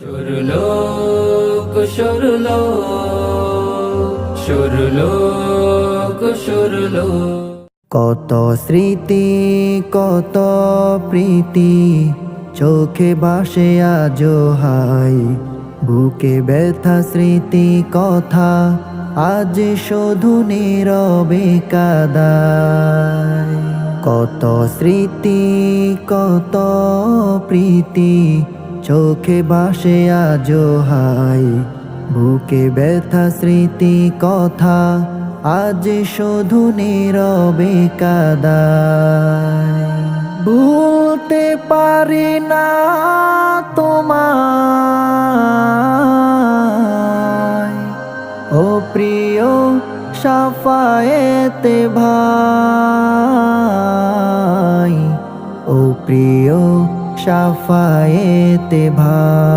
সুরলোক সুরলোক সুরলোক সুরলোক। কত স্মৃতি কত প্রীতি চোখে ভাসে আজো হাই, বুকে ব্যথা স্মৃতি কথা আজ শুধু নীরবে কাদায়। কত স্মৃতি কত প্রীতি চোখে ভাসে আজো হাই, বুকে ব্যথা স্মৃতি কথা আজ শুধু নীরবে কাদায়। ভুলতে পারি না তোমায়, ও প্রিয় শাফায়েতে ভাই, ও প্রিয় শাফায়েতে ভাই।